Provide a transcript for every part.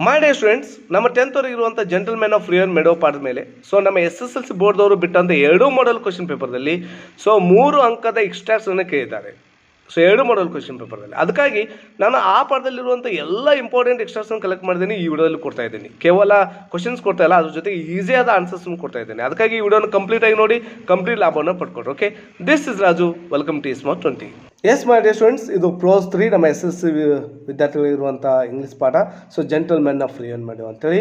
ಮೈ dear students, ನಮ್ಮ 10th ವರೆಗೆ ಇರುವಂಥ ಜೆಂಟಲ್ಮೆನ್ ಆಫ್ ರಿಯೋ ಮೆಡೋ ಪಾಠದ ಮೇಲೆ ನಮ್ಮ SSLC ಬೋರ್ಡ್ದವರು ಬಿಟ್ಟಂಥ 2 ಮಾಡೆಲ್ ಕ್ವಶನ್ ಪೇಪರ್ದಲ್ಲಿ 3 ಅಂಕದ ಎಕ್ಸ್ಟ್ರಾಕ್ಟ್ಸನ್ನು ಕೇಳಿದ್ದಾರೆ. 2 ಮಾಡೆಲ್ ಕ್ವಶನ್ ಪೇಪರ್ದಲ್ಲಿ. ಅದಕ್ಕಾಗಿ ನಾನು ಆ ಪಾಠದಲ್ಲಿರುವಂಥ ಎಲ್ಲ ಇಂಪಾರ್ಟೆಂಟ್ ಎಕ್ಸ್ಟ್ರಾಕ್ಟ್ಸನ್ನು ಕಲೆಕ್ಟ್ ಮಾಡಿದ್ದೀನಿ, ಈ ವಿಡಿಯೋದಲ್ಲಿ ಕೊಡ್ತಾ ಇದ್ದೀನಿ. ಕೇವಲ ಕ್ವಶನ್ಸ್ ಕೊಡ್ತಾ ಇಲ್ಲ, ಅದ್ರ ಜೊತೆಗೆ ಈಸಿಯಾದ ಆನ್ಸರ್ಸನ್ನು ಕೊಡ್ತಾ ಇದ್ದೀನಿ. ಅದಕ್ಕಾಗಿ ಈ ವಿಡಿಯೋನ ಕಂಪ್ಲೀಟ್ ಆಗಿ ನೋಡಿ, ಕಂಪ್ಲೀಟ್ ಲಾಭವನ್ನು ಪಡ್ಕೊಡ್ರಿ. Okay, this is Raju, welcome to Smart 20. Yes my dear students, ಇದು ಪ್ರೋಸ್ 3 ನಮ್ಮ SSLC ವಿದ್ಯಾರ್ಥಿಗಳು ಇರುವಂಥ ಇಂಗ್ಲೀಷ್ ಪಾಠ. ಜೆಂಟಲ್ಮೆನ್ ಆಫ್ ರಿಯೋ ಮೆಡೋ ಅಂತೇಳಿ.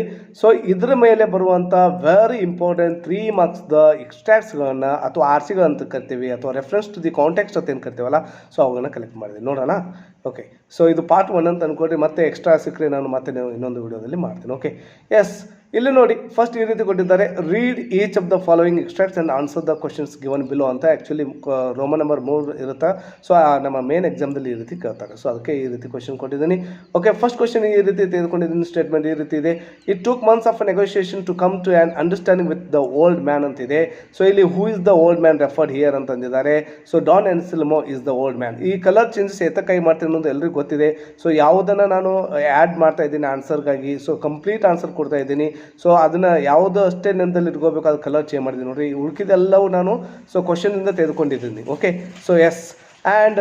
ಇದರ ಮೇಲೆ ಬರುವಂಥ ವೆರಿ ಇಂಪಾರ್ಟೆಂಟ್ 3 ಮಾರ್ಕ್ಸ್ದ ಎಕ್ಸ್ಟ್ರಾಕ್ಟ್ಸ್ಗಳನ್ನು ಅಥವಾ RCಗಳು ಅಂತ ಕರಿತೀವಿ, ಅಥವಾ ರೆಫರೆನ್ಸ್ ಟು ದಿ ಕಾಂಟೆಕ್ಸ್ಟ್ ಅಂತ ಏನು ಕರಿತೀವಲ್ಲ, ಅವುಗಳನ್ನ ಕಲೆಕ್ಟ್ ಮಾಡಿದೆ. ನೋಡೋಣ. ಓಕೆ, ಇದು ಪಾರ್ಟ್ 1 ಅಂತ ಅಂದ್ಕೊಡ್ರಿ. ಮತ್ತೆ ಎಕ್ಸ್ಟ್ರಾ ಸಿಕ್ಕರೆ ನಾನು ಮತ್ತೆ ಇನ್ನೊಂದು ವಿಡಿಯೋದಲ್ಲಿ ಮಾಡ್ತೀನಿ. ಓಕೆ, ಎಸ್, ಇಲ್ಲಿ ನೋಡಿ, ಫಸ್ಟ್ ಈ ರೀತಿ ಕೊಟ್ಟಿದ್ದಾರೆ, read each of the following extracts and answer the questions given below ಅಂತ. ಆ್ಯಕ್ಚುಲಿ ರೋಮನ್ ನಂಬರ್ 3 ಇರುತ್ತೆ. ನಮ್ಮ ಮೇನ್ ಎಕ್ಸಾಮ್ದಲ್ಲಿ ಈ ರೀತಿ ಕೇಳ್ತಾರೆ. ಅದಕ್ಕೆ ಈ ರೀತಿ ಕ್ವಶನ್ ಕೊಟ್ಟಿದ್ದೀನಿ. ಓಕೆ, ಫಸ್ಟ್ ಕ್ವಶನ್ ಈ ರೀತಿ ತೆಗೆದುಕೊಂಡಿದ್ದೀನಿ. ಸ್ಟೇಟ್ಮೆಂಟ್ ಈ ರೀತಿ ಇದೆ, it took months of negotiation to come to an understanding with the old man ಅಂತಿದೆ. ಇಲ್ಲಿ who is the old man referred here ಅಂತ ಅಂದಿದ್ದಾರೆ. Don Anselmo is the old man. ಈ ಕಲರ್ ಚೇಂಜಸ್ ಎತ್ತಕ್ಕಾಗಿ ಮಾಡ್ತೀನಿ ಅನ್ನೋದು ಎಲ್ಲರಿಗೂ ಗೊತ್ತಿದೆ. ಯಾವುದನ್ನು ನಾನು ಆ್ಯಡ್ ಮಾಡ್ತಾ ಇದ್ದೀನಿ ಆನ್ಸರ್ಗಾಗಿ. ಕಂಪ್ಲೀಟ್ ಆನ್ಸರ್ ಕೊಡ್ತಾ ಇದ್ದೀನಿ. ಅದನ್ನು ಯಾವುದು ಅಷ್ಟೇ ನೆನದಲ್ಲಿ ಇಟ್ಕೋಬೇಕು, ಅದು ಕಲರ್ ಚೇಂಜ್ ಮಾಡಿದ್ದೀನಿ ನೋಡಿರಿ. ಉಳ್ಕಿದೆಲ್ಲವೂ ನಾನು ಕ್ವಶನಿಂದ ತೆಗೆದುಕೊಂಡಿದ್ದೀನಿ. Okay, yes. And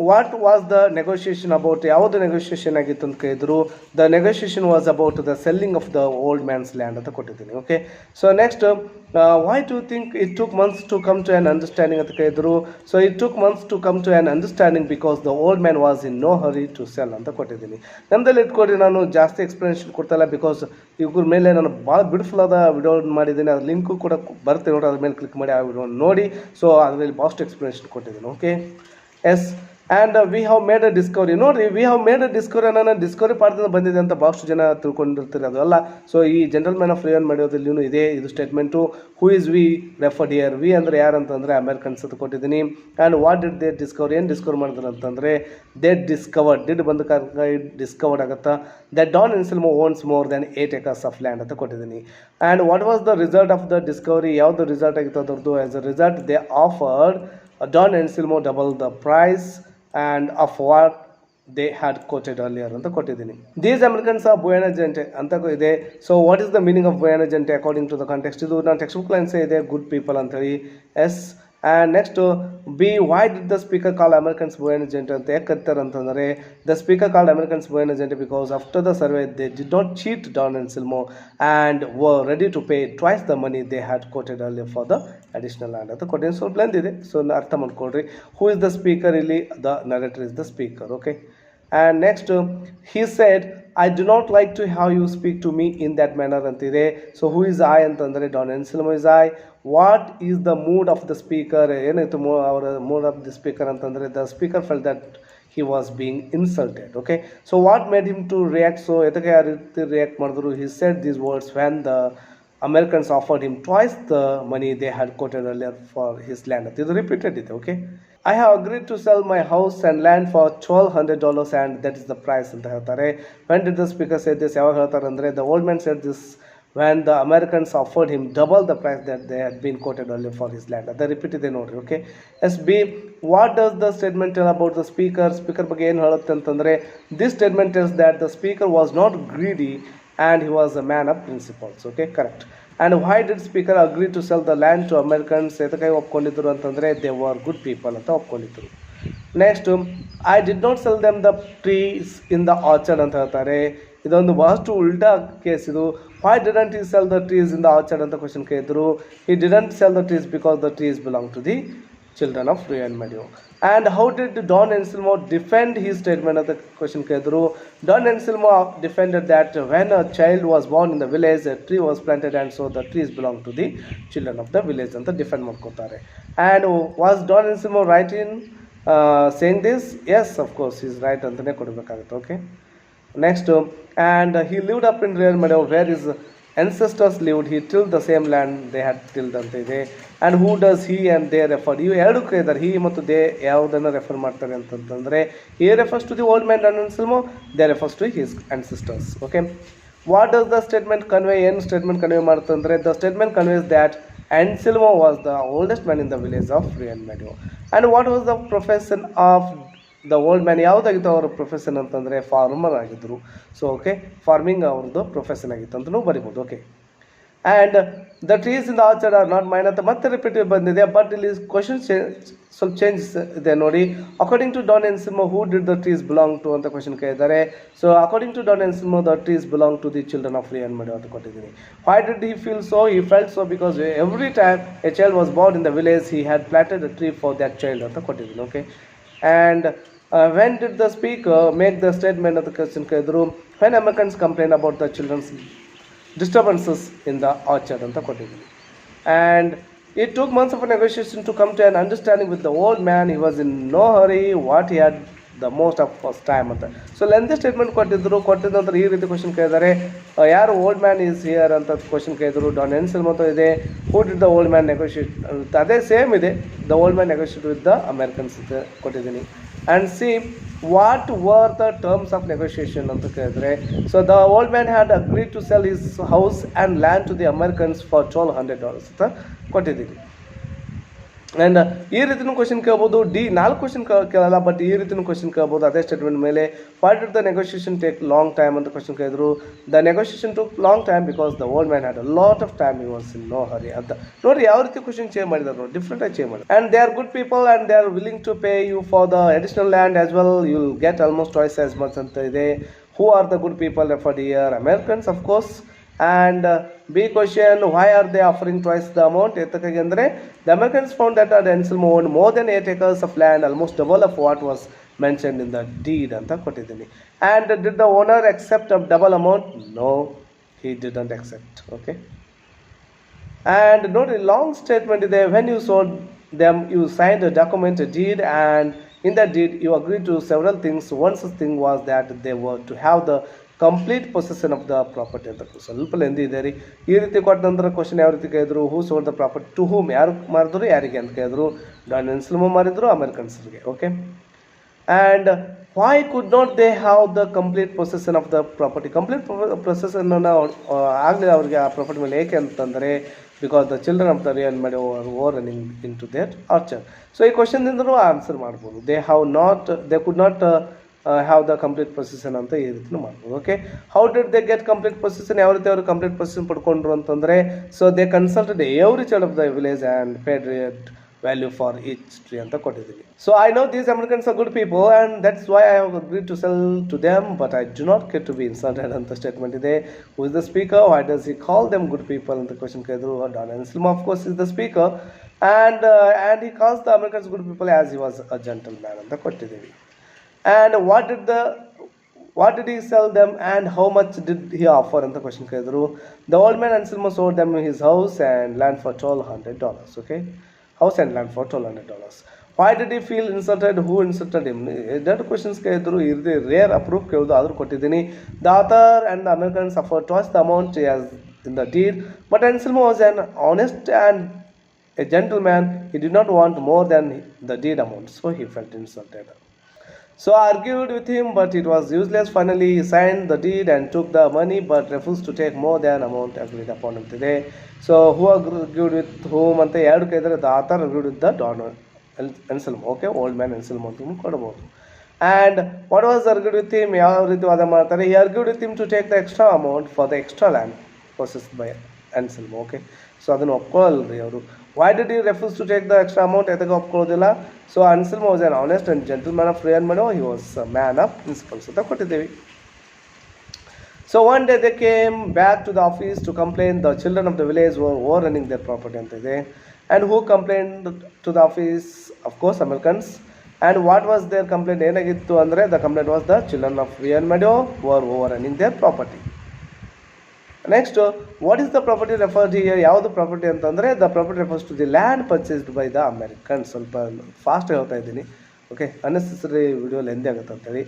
what was the negotiation about? ಯಾವುದು ನೆಗೋಷಿಯೇಷನ್ ಆಗಿತ್ತು ಅಂತ ಕೇಳಿದ್ರು. The negotiation was about the selling of the old man's land ಅಂತ ಕೊಟ್ಟಿದ್ದೀನಿ. Okay, next, why to think it took months to come to an understanding ಅಂತ ಕೇಳಿದ್ರು. It took months to come to an understanding because the old man was in no hurry to sell ಅಂತ ಕೊಟ್ಟಿದ್ದೀನಿ. ನಮ್ಮದಲ್ಲಿ ಇಟ್ಕೊಡ್ರಿ, ನಾನು ಜಾಸ್ತಿ explanation ಕೊಡ್ತಾಯಿಲ್ಲ, because ಇವ್ರ ಮೇಲೆ ನಾನು ಭಾಳ ಬ್ಯೂಟಿಫುಲ್ ಆದ ವಿಡಿಯೋ ಮಾಡಿದ್ದೀನಿ. ಅದ್ರ ಲಿಂಕು ಕೂಡ ಬರುತ್ತೆ ನೋಡಿ, ಅದ್ರ ಮೇಲೆ ಕ್ಲಿಕ್ ಮಾಡಿ ಆ ವಿಡಿಯೋ ನೋಡಿ. ಅದರಲ್ಲಿ ಭಾಳಷ್ಟು ಎಕ್ಸ್ಪ್ಲನೇಷನ್ ಕೊಟ್ಟಿದ್ದೀನಿ. Okay, yes. And we have made a discovery. ನೋಡಿರಿ, we have made a discovery ಅನ್ನೋ ಡಿಸ್ಕವರಿ ಪಾಠದಿಂದ ಬಂದಿದೆ ಅಂತ ಭಾಳಷ್ಟು ಜನ ತಿಳ್ಕೊಂಡಿರ್ತೀರಿ. ಅದು ಅಲ್ಲ. ಈ ಜೆಂಟಲ್ಮೆನ್ ಆಫ್ ರಿಯೋ ಮೆಡೋದಲ್ಲಿಯೂ ಇದೆ ಇದು statement. Who is we referred here? We ಅಂದರೆ ಯಾರು ಅಂತಂದರೆ ಅಮೆರಿಕನ್ಸ್ ಅಂತ ಕೊಟ್ಟಿದ್ದೀನಿ. And what did they discover? ಏನು ಡಿಸ್ಕವರ್ ಮಾಡಿದ್ರು ಅಂತಂದರೆ ದೇ ಡಿಸ್ಕವರ್ಡ್. ಡಿಡ್ ಬಂದ ಡಿಸ್ಕವರ್ಡ್ ಆಗುತ್ತಾ that Don Anselmo owns more than 8 acres of land ಅಂತ ಕೊಟ್ಟಿದ್ದೀನಿ. And what was the result of the discovery? ಯಾವುದು ರಿಸಲ್ಟ್ ಆಗಿತ್ತು ಅದರದ್ದು? As a result they offered Don Anselmo double the price and of what they had quoted earlier ಅಂತ ಕೊಟ್ಟಿದ್ದೀನಿ. These Americans are buena gente ಅಂತ ಇದೆ. What is the meaning of buena gente according to the context? ಇದು ನಾನು text book lines ಇದೆ, good people ಅಂತೇಳಿ. Yes. And next, B why did the speaker call Americans buena gente ಅಂತ ಯಾಕೆ ಕರೀತಾರೆ ಅಂತಂದರೆ, the speaker called Americans buena gente because after the survey they did not cheat Don Anselmo and were ready to pay twice the money they had quoted earlier for the additional land ಅಂತ ಕೊಟ್ಟಿದ್ದೀನಿ. Blend ಇದೆ, ಅರ್ಥ ಮಾಡ್ಕೊಳ್ರಿ. Who is the speaker? ಇಲ್ಲಿ the narrator is the speaker. Okay, and next, he said I do not like to have you speak to me in that manner ಅಂತಿದೆ. Who is I ಅಂತಂದರೆ Don Anselmo is I. What is the mood of the speaker? ಏನಾಯಿತು ಅವರ mood of the speaker ಅಂತಂದರೆ, the speaker felt that he was being insulted. Okay, what made him to react? ಎದಕ್ಕೆ ಆ ರೀತಿ react ಮಾಡಿದ್ರು? he said these words when the Americans offered him twice the money they had quoted earlier for his land. ಇದು repeated ಇದೆ. Okay, I have agreed to sell my house and land for $1,200 and that is the price ಅಂತ ಹೇಳ್ತಾರೆ. when did the speaker say this? ಯಾವಾಗ ಹೇಳ್ತಾರೆ ಅಂದರೆ, the old man said this when the Americans offered him double the price that they had been quoted earlier for his land. ಅದು repeat ಇದೆ ನೋಡ್ರಿ. Okay, yes. B, what does the statement tell about the speaker? Speaker ಬಗ್ಗೆ ಏನು ಹೇಳುತ್ತೆ ಅಂತಂದರೆ, this statement tells that the speaker was not greedy and he was a man of principles. Okay, correct. And why did speaker agree to sell the land to Americans? ಎದಕ್ಕಾಗಿ ಒಪ್ಕೊಂಡಿದ್ರು ಅಂತಂದರೆ, they were good people ಅಂತ ಒಪ್ಕೊಂಡಿದ್ರು. Next, I did not sell them the trees in the orchard ಅಂತ ಹೇಳ್ತಾರೆ. ಇದೊಂದು ಭಾಳಷ್ಟು ಉಲ್ಟಾ ಕೇಸ್ ಇದು. Why didn't he sell the trees in the orchard ಅಂತ ಕ್ವಶನ್ ಕೇಳಿದ್ರು. He didn't sell the trees because the trees belong to the children of Rio and Medio. And how did Don Anselmo defend his statement ಅಂತ question ಕೇಳಿದ್ರು. Don Anselmo defended that when a child was born in the village a tree was planted and the trees belong to the children of the village ಅಂತ defend ಮಾಡ್ಕೊತಾರೆ. And was Don Anselmo right in saying this? Yes, of course is right ಅಂತಲೇ ಕೊಡಬೇಕಾಗುತ್ತೆ. Okay, next, and he lived up in Rio Medio where his ancestors lived. He tilled the same land they had tilled ಅಂತ ಇದೆ. And who does he and they referred? ಇವು ಎರಡು ಕೇಳಿದ್ದಾರೆ. ಹಿ ಮತ್ತು they ಯಾವುದನ್ನು refer ಮಾಡ್ತಾರೆ ಅಂತಂದರೆ, he refers to the old man Don Anselmo, they refers to his ancestors. Okay, what does the statement convey? ಏನು ಸ್ಟೇಟ್ಮೆಂಟ್ ಕನ್ವೆ ಮಾಡ್ತಂದರೆ, the statement conveys that Anselmo was the oldest man in the village of Rio and Medio. And what was the profession of the old man ಯಾವುದಾಗಿತ್ತು ಅವರ profession ಅಂತಂದರೆ farmer ಆಗಿದ್ದರು. So okay, farming ಅವ್ರದ್ದು profession ಆಗಿತ್ತು ಅಂತಲೂ ಬರಿಬೋದು. Okay, and the trees in the orchard are not mine ಅಂತ ಮತ್ತೆ ರಿಪೀಟ್ ಬಂದಿದೆ, ಬಟ್ ಇಲ್ಲಿ ಕ್ವಶನ್ ಸ್ವಲ್ಪ ಚೇಂಜಸ್ ಇದೆ ನೋಡಿ. According to Don Anselmo who did the trees belong to ಅಂತ ಕ್ವಶನ್ ಕೇಳಿದ್ದಾರೆ. So according to Don Anselmo the trees belong to the children of Rio Medio ಅಂತ ಕೊಟ್ಟಿದ್ದೀನಿ. Why did he feel so? He felt so because every time a child was born in the village he had planted a tree for that child ಅಂತ ಕೊಟ್ಟಿದ್ದೀನಿ. Okay, and when did the speaker make the statement ಅಂತ question ಕೇಳಿದ್ರು. When Americans complain about the children's disturbances in the orchard ಅಂತ ಕೊಟ್ಟಿದ್ದೀನಿ. And it took months of a negotiation to come to an understanding with the old man. He was in no hurry. What he had the most of first time ಅಂತ. So ಲೆಂದಿ statement ಕೊಟ್ಟಿದ್ದ ನಂತರ ಈ ರೀತಿ question ಕೇಳಿದ್ದಾರೆ. ಯಾರು old man is here ಅಂತ question ಕೇಳಿದ್ರು. ಡಾನ್ ಎನ್ಸಿಲ್ ಮತ್ತು ಇದೆ who did the old man negotiate, ಅದೇ ಸೇಮ್ ಇದೆ, the old man negotiate with the Americans ಅಂತ ಕೊಟ್ಟಿದ್ದೀನಿ. And see what were the terms of negotiation ಅಂತ ಕೇಳಿದ್ರೆ, so the old man had agreed to sell his house and land to the Americans for $1,200 ಅಂತ ಕೊಟ್ಟಿದ್ದೀನಿ. And ಈ ರೀತಿಯೂ question ಕೇಳ್ಬೋದು. 4 question ಕೇಳಲ್ಲ, ಬಟ್ ಈ ರೀತಿಯೂ ಕ್ವಶನ್ ಕೇಳ್ಬೋದು ಅದೇ ಸ್ಟೇಟ್ಮೆಂಟ್ ಮೇಲೆ. Why did the negotiation take long time ಅಂತ ಕ್ವಶನ್ ಕೇಳಿದ್ರು. The negotiation took long time because the old man had a lot of time, he was in no hurry ಅಂತ. ನೋಡಿ ಯಾವ ರೀತಿ ಕ್ವಶನ್ ಚೇಂಜ್ ಮಾಡಿದ್ದಾರೆ ನೋಡಿ, ಡಿಫ್ರೆಂಟ್ ಆಗಿ ಚೇಂಜ್ ಮಾಡಿ. And they are good people and they are willing to pay you for the additional land as well, you will get almost twice as much ಅಂತ ಇದೆ. Who are the good people referred here? Americans of course. And B question, why are they offering twice the amount? ಎತ್ತಕ್ಕಾಗಿ ಅಂದರೆ the Americans found that the Anselmo owned more than 8 acres of land, almost double of what was mentioned in the deed ಅಂತ ಕೊಟ್ಟಿದ್ದೀನಿ. And did the owner accept a double amount? No, he didn't accept. Okay, and ನೋಡಿ long statement ಇದೆ. when you sold them you signed a document, a deed, and in that deed you agreed to several things. One such thing was that they were to have the complete possession of the property ಅಂತ ಸ್ವಲ್ಪ lengthy ಇದೆ ರೀ. ಈ ರೀತಿ ಕೊಟ್ಟ ನಂತರ question ಯಾವ ರೀತಿ ಕೇಳಿದ್ರು, who sold the property to whom, ಯಾರು ಮಾರಿದ್ರು ಯಾರಿಗೆ ಅಂತ ಕೇಳಿದ್ರು. ಡಾನ್ ಎನ್ಸಿಲ್ಮೋ ಮಾರಿದ್ರು ಅಮೆರಿಕನ್ಸ್ಗೆ. Okay, and why could not they have the complete possession of the property? Complete ಪೊಸೆಷನ್ನ ಆಗಲಿ ಅವ್ರಿಗೆ ಆ ಪ್ರಾಪರ್ಟಿ ಮೇಲೆ. ಏಕೆ ಅಂತಂದರೆ because the children of the real Medio overrunning into that orchard. So ಈ ಕ್ವಶನ್ದಿಂದಲೂ ಆನ್ಸರ್ ಮಾಡ್ಬೋದು. They could not have the complete position ಅಂತ ಈ ರೀತಿನೂ ಮಾಡ್ಬೋದು. Okay, how did they get complete possession? ಯಾವ ರೀತಿ ಅವರು ಕಂಪ್ಲೀಟ್ ಪೊಸಿಷನ್ ಪಡ್ಕೊಂಡ್ರು ಅಂತಂದರೆ, so they consulted every child of the village and paid rate value for each tree ಅಂತ ಕೊಟ್ಟಿದ್ದೀವಿ. So I know these Americans are good people and that's why I have agreed to sell to them, but I do not care to be insulted ಅಂತ statement ಇದೆ. Who is the speaker? Why does he call them good people ಅಂತ question ಕೇಳಿದ್ರು. Don Anselmo of course is the speaker and he calls the Americans good people as he was a gentleman ಅಂತ ಕೊಟ್ಟಿದ್ದೀವಿ. And what did he sell them and how much did he offer ಅಂತ question ಕೇಳಿದ್ರು. The old man Anselmo sold them his house and land for $1,200. Okay, house and land for $1,200. Why did he feel insulted? Who insulted him? ಎರಡು questions ಕೇಳಿದ್ರು. ಇದು rare approve ಕೇಳಿದ್ರು, ಆದರೂ ಕೊಟ್ಟಿದ್ದೀನಿ. The author and the Americans offered twice the amount as in the deed, but Anselmo was an honest and a gentleman. He did not want more than the deed amount, so he felt insulted. So I argued with him, but it was useless. Finally, he signed the deed and took the money, but refused to take more than amount agreed upon today. So who argued with whom ಅಂತ ಎರಡು ಕೇಳಿದರೆ, the author argued with the Don Anselmo. Okay, old man Anselmo ಅಂತ ಕೊಡಬಹುದು. And what was argued with him? ಯಾವ ರೀತಿ ವಾದ ಮಾಡ್ತಾರೆ? He argued with him to take the extra amount for the extra land possessed by Anselmo. Okay, so ಅದನ್ನು ಒಪ್ಕೊಳ್ಳಲ್ರಿ ಅವರು. Why did he refuse to take the extra amount? ಎದಕ್ಕೆ ಒಪ್ಕೊಳ್ಳೋದಿಲ್ಲ? So Anselmo was an honest and gentleman of Reo Medo. He was a man of principles ಅಂತ ಕೊಟ್ಟಿದ್ದೀವಿ. So one day they came back to the office to complain the children of the village were overrunning their property ಅಂತ ಇದೆ. And who complained to the office? Of course Americans. And what was their complaint? ಏನಾಗಿತ್ತು ಅಂದರೆ, the complaint was the children of Reo Medo were overrunning their property. Next, what is the property referred here? ಯಾವುದು ಪ್ರಾಪರ್ಟಿ ಅಂತಂದರೆ, the property refers to the land purchased by the American. ಸ್ವಲ್ಪ fast ಹೇಳ್ತಾ ಇದ್ದೀನಿ, okay, unnecessary video lengthy ಆಗುತ್ತೆ ಅಂತೇಳಿ.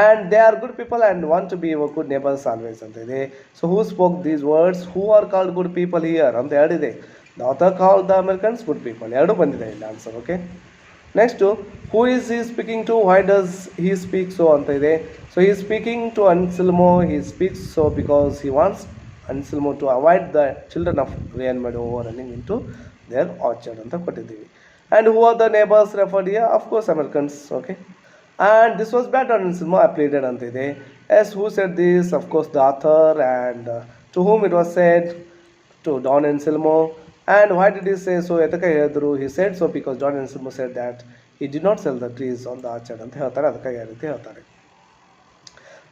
And they are good people and want to be your good neighbours always ಅಂತ ಇದೆ. So who spoke these words? Who are called good people here ಅಂತ ಎರಡಿದೆ. The author called the Americans good people, ಎರಡು ಬಂದಿದೆ ಇಲ್ಲಿ answer. Okay, next, who is he speaking to? Why does he speak so ಅಂತ ಇದೆ. So he speaking to Anselmo. He speaks so because he wants Anselmo to avoid the children of Reo Medo running into their orchard ಅಂತ ಕೊಟ್ಟಿದ್ದೀವಿ. And who are the neighbors referred here? Of course Americans. Okay, and this was bad on cinema I pleaded ಅಂತ ಇದೆ. Yes, who said this? Of course the author, and to whom it was said? To Don Anselmo. And why did he say so? ಎದಕ್ಕೆ ಹೇಳಿದ್ರು? He said so because Don Anselmo said that he did not sell the trees on the orchard ಅಂತ ಹೇಳ್ತಾರೆ. ಅದಕ್ಕೆ ಯಾವ ರೀತಿ ಹೇಳ್ತಾರೆ,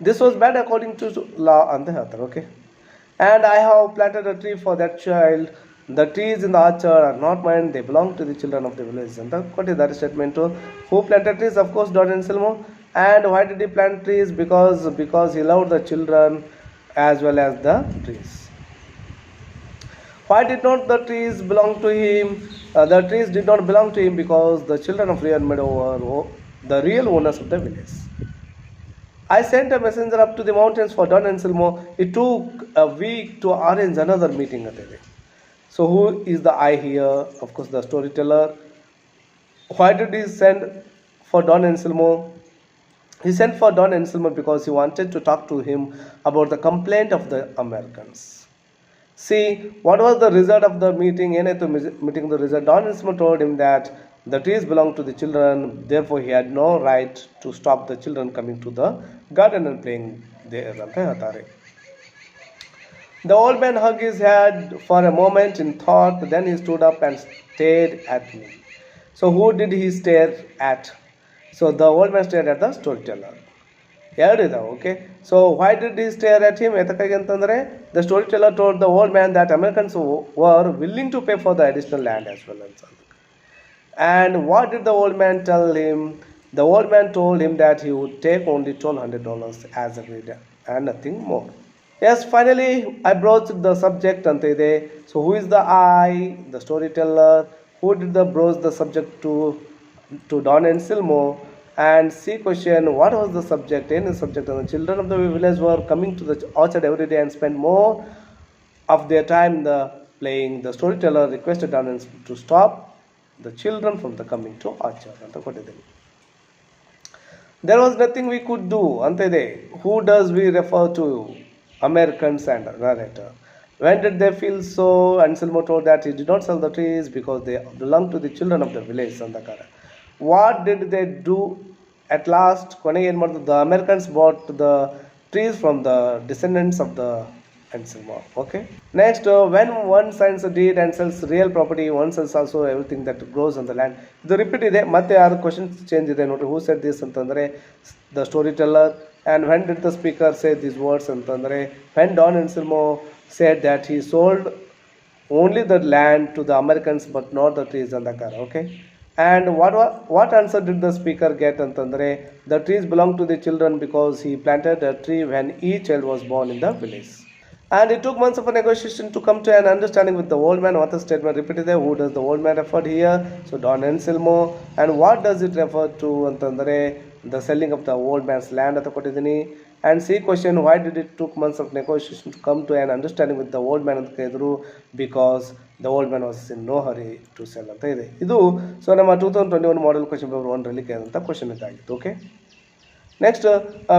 this was bad according to law ಅಂತ ಹೇಳ್ತಾರೆ. Okay, and I have planted a tree for that child. The trees in the orchard are not mine, they belong to the children of the village ಅಂತ ಕೊಟ್ಟಿದ್ದಾರೆ statement. Who planted trees? Of course Don Anselmo. And why did he plant trees? Because he loved the children as well as the trees. Why did not the trees belong to him? The trees did not belong to him because the children of Reo and Medio were the real owners of the village. I sent a messenger up to the mountains for Don Anselmo. It took a week to arrange another meeting at it. So who is the I here? Of course the storyteller. Why did he send for Don Anselmo? He sent for Don Anselmo because he wanted to talk to him about the complaint of the Americans. See, what was the result of the meeting? Meeting the result. Don Anselmo told him that the trees belong to the children, therefore he had no right to stop the children coming to the garden and playing there. The old man hugged his head for a moment in thought, then he stood up and stared at me. So who did he stare at? So the old man stared at the storyteller. Okay, so why did he stare at him? The storyteller told the old man that Americans were willing to pay for the additional land as well. And what did the old man tell him? The old man told him that he would take only $1,200 as agreed and nothing more. Yes, finally I broached the subject ante ide. So who is the I? The storyteller. Who did the broach the subject to Don Anselmo? And see question, what was the subject? Any subject? And the children of the village were coming to the orchard every day and spent more of their time playing. The storyteller requested Don Anselmo to stop the children from the coming to orchard ಅಂತ ಕೊಟ್ಟಿದ್ದೇನೆ. There was nothing we could do ಅಂತ ಇದೆ. Who does we refer to? Americans and narrator. When did they feel so? Anselmo told that he did not sell the trees because they belonged to the children of the village andakara. What did they do? At last the Americans bought the trees from the descendants of the Anselmo. Okay, next when one signs a deed and sells real property, one sells also everything that grows on the land. The repeat ide ಮತ್ತೆ ಯಾರು questions change ಇದೆ ನೋಡಿ. Who said this ಅಂತಂದ್ರೆ the storyteller. And when did the speaker say these words ಅಂತಂದ್ರೆ when Don Anselmo said that he sold only the land to the Americans but not the trees andakara. Okay, and what answer did the speaker get ಅಂತಂದ್ರೆ the trees belong to the children because he planted a tree when each child was born in the village. And it took months of a negotiation to come to an understanding with the old man. What the statement repeated there? Who does the old man refer here? So Don Anselmo. And what does it refer to ಅಂತಂದ್ರೆ the selling of the old man's land ಅಂತ ಕೊಟ್ಟಿದ್ದೀನಿ. And see question, why did it took months of negotiation to come to an understanding with the old man ಅಂತ ಹೇಳಿದ್ರು? Because the old man was in no hurry to sell ಅಂತ ಇದೆ. ಇದು so ನಮ್ಮ 2021 model question paper 1 ರಲ್ಲಿ ಕೇಳಿದಂಥ question ಇದಾಗಿತ್ತು. Okay, next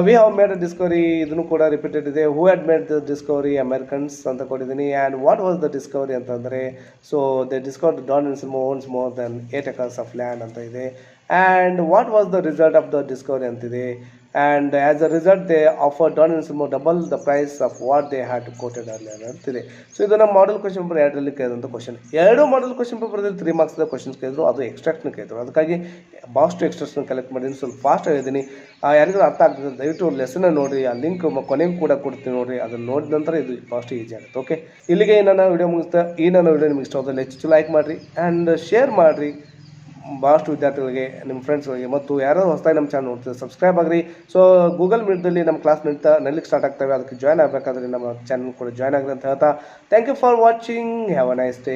we have made a discovery. ಇದನ್ನು ಕೂಡ ರಿಪೀಟೆಡ್ ಇದೆ. Who had made the discovery? Americans ಅಂತ ಕೊಟ್ಟಿದ್ದೀನಿ. And what was the discovery ಅಂತಂದರೆ so they discovered Don Anselmo owns more than 8 acres of land ಅಂತ ಇದೆ. And what was the result of the discovery ಅಂತಿದೆ. And as a result they offered Don Anselmo double the price of what they had quoted earlier ಅಂತಿದೆ. So ಇದು ನಮ್ಮ model question paper 2ರಲ್ಲಿ ಕೇಳಿದಂಥ question. ಎರಡು model question ಪೇಪರ್ದಲ್ಲಿ 3 marks questions ಕೇಳಿದ್ರು, ಅದು ಎಕ್ಸ್ಟ್ರಾಕ್ಟ್ನ ಕೇಳಿದ್ರು. ಅದಕ್ಕಾಗಿ ಭಾಳಷ್ಟು ಎಕ್ಸ್ಟ್ರಾಕ್ಟ್ನ ಕಲೆಕ್ಟ್ ಮಾಡಿದ್ದೀನಿ. ಸ್ವಲ್ಪ ಫಾಸ್ಟ್ ಆಗಿದ್ದೀನಿ. ಯಾರಿಗೂ ಅರ್ಥ ಆಗ್ತದೆ ದಯವಿಟ್ಟು ಲೆಸನ್ನ ನೋಡಿ, ಆ ಲಿಂಕ್ ಕೊನೆಗೂ ಕೂಡ ಕೊಡ್ತೀನಿ ನೋಡಿರಿ. ಅದನ್ನು ನೋಡಿದ ನಂತರ ಇದು ಫಾಸ್ಟ್ ಈಸಿ ಆಗುತ್ತೆ. ಓಕೆ, ಇಲ್ಲಿಗೆ ನನ್ನ ವಿಡಿಯೋ ಮುಗಿಸ್ತಾ. ಈ ನನ್ನ ವಿಡಿಯೋ ನಿಮಗೆ ಇಷ್ಟ ಆದಲ್ಲಿ ಹೆಚ್ಚು ಲೈಕ್ ಮಾಡಿರಿ ಆ್ಯಂಡ್ ಶೇರ್ ಮಾಡಿರಿ ಭಾಳಷ್ಟು ವಿದ್ಯಾರ್ಥಿಗಳಿಗೆ, ನಿಮ್ಮ ಫ್ರೆಂಡ್ಸ್ಗಳಿಗೆ. ಮತ್ತು ಯಾರೋ ಹೊಸದಾಗಿ ನಮ್ಮ ಚಾನಲ್ ನೋಡ್ತೀವಿ ಸಬ್ಸ್ಕ್ರೈಬ್ ಆಗಿರಿ. ಸೊ ಗೂಗಲ್ ಮೀಟ್ದಲ್ಲಿ ನಮ್ಮ ಕ್ಲಾಸ್ ನಡೀಲಿಕ್ಕೆ ಸ್ಟಾರ್ಟ್ ಆಗ್ತವೆ. ಅದಕ್ಕೆ ಜಾಯ್ನ್ ಆಗಬೇಕಾದ್ರೆ ನಮ್ಮ ಚಾನಲ್ ಕೂಡ ಜಾಯ್ನ್ ಆಗಿರಿ ಅಂತ ಹೇಳ್ತಾ thank you for watching. Have a nice day.